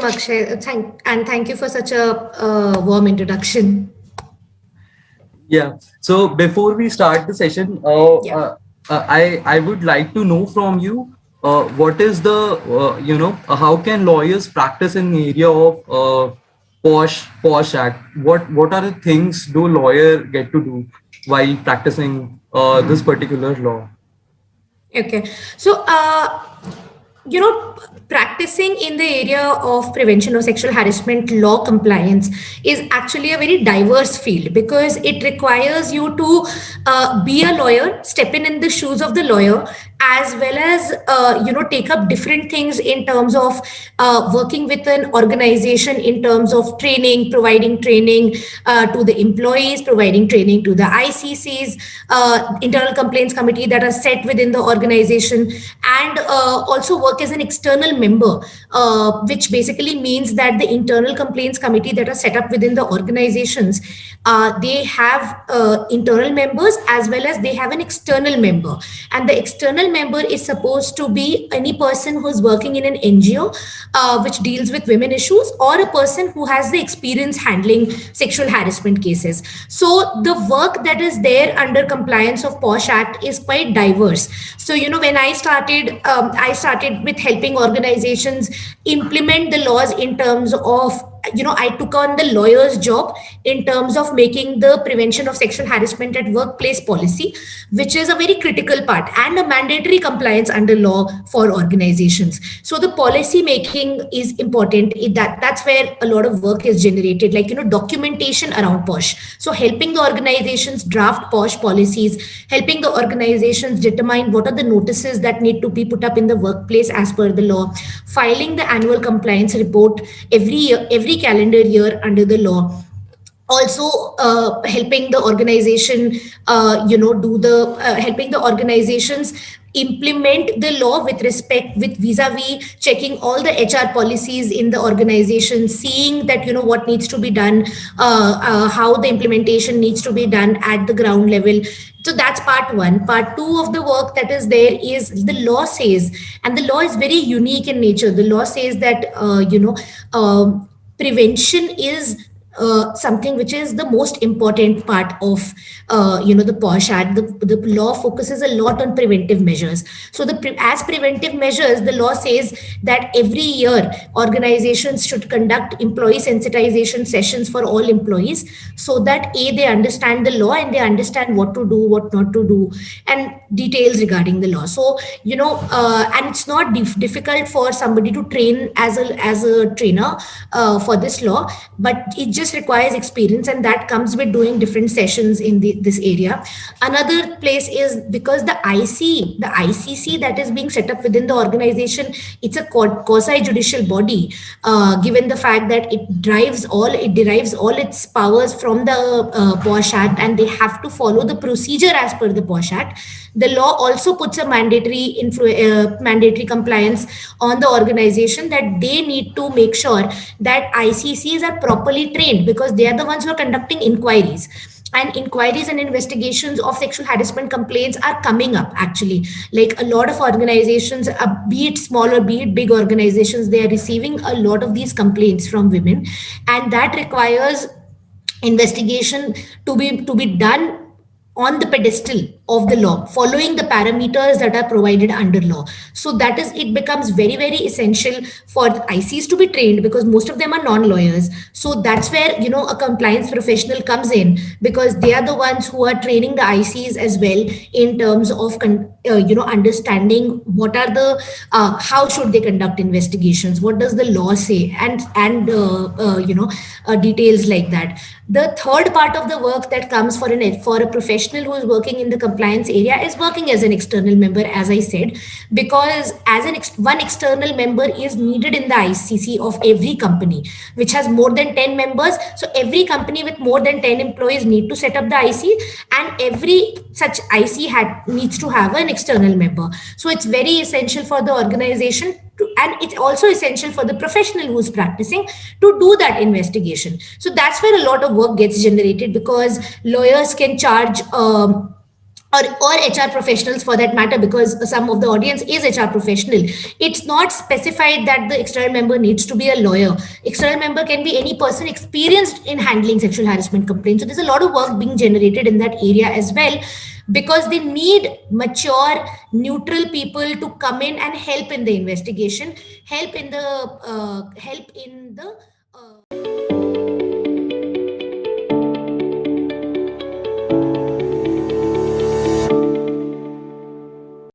welcome, Akshay. Thank you for such a warm introduction. Yeah. So before we start the session, Yeah. I would like to know from you what is the how can lawyers practice in the area of POSH Act? What are the things do lawyer get to do while practicing this particular law? Okay. So, practicing in the area of prevention of sexual harassment law compliance is actually a very diverse field because it requires you to be a lawyer, step in the shoes of the lawyer, as well as take up different things in terms of working with an organization in terms of training, providing training to the employees, providing training to the ICCs, internal complaints committee that are set within the organization, and also work as an external member, which basically means that the internal complaints committee that are set up within the organizations, they have internal members as well as they have an external member, and the external member is supposed to be any person who is working in an NGO which deals with women issues, or a person who has the experience handling sexual harassment cases. So the work that is there under compliance of POSH Act is quite diverse. So when I started with helping organizations implement the laws in terms of, I took on the lawyer's job in terms of making the prevention of sexual harassment at workplace policy, which is a very critical part and a mandatory compliance under law for organizations. So the policy making is important. That's where a lot of work is generated, like documentation around POSH. So helping the organizations draft POSH policies, helping the organizations determine what are the notices that need to be put up in the workplace as per the law, filing the annual compliance report every year, every calendar year under the law, also helping the organization do the helping the organizations implement the law with respect with vis-a-vis checking all the HR policies in the organization, seeing that what needs to be done, how the implementation needs to be done at the ground level. So that's part one. Part two of the work that is there is the law says, and the law is very unique in nature. The law says that prevention is something which is the most important part of the POSH Act. The law focuses a lot on preventive measures. So as preventive measures, the law says that every year organizations should conduct employee sensitization sessions for all employees, so that they understand the law and they understand what to do, what not to do, and details regarding the law. So and it's not difficult for somebody to train as a trainer for this law, but it just requires experience, and that comes with doing different sessions in this area. Another place is because the ICC that is being set up within the organization, it's a quasi judicial body, given the fact that it derives all its powers from the POSH Act, and they have to follow the procedure as per the POSH Act. The law also puts a mandatory compliance on the organization, that they need to make sure that ICCs are properly trained, because they are the ones who are conducting inquiries. And inquiries and investigations of sexual harassment complaints are coming up, actually. Like a lot of organizations, be it small or be it big organizations, they are receiving a lot of these complaints from women, and that requires investigation to be done on the pedestal of the law, following the parameters that are provided under law. So that is, it becomes very, very essential for ICs to be trained, because most of them are non-lawyers. So that's where a compliance professional comes in, because they are the ones who are training the ICs as well in terms of understanding what are the how should they conduct investigations, what does the law say, and details like that. The third part of the work that comes for a professional who is working in the compliance area is working as an external member, as I said, because as one external member is needed in the ICC of every company which has more than 10 members. So every company with more than 10 employees need to set up the IC, and every such IC needs to have an external member. So it's very essential for the organization and it's also essential for the professional who's practicing to do that investigation. So that's where a lot of work gets generated, because lawyers can charge or HR professionals for that matter, because some of the audience is HR professional. It's not specified that the external member needs to be a lawyer. External member can be any person experienced in handling sexual harassment complaints. So there's a lot of work being generated in that area as well, because they need mature, neutral people to come in and help in the investigation, help in the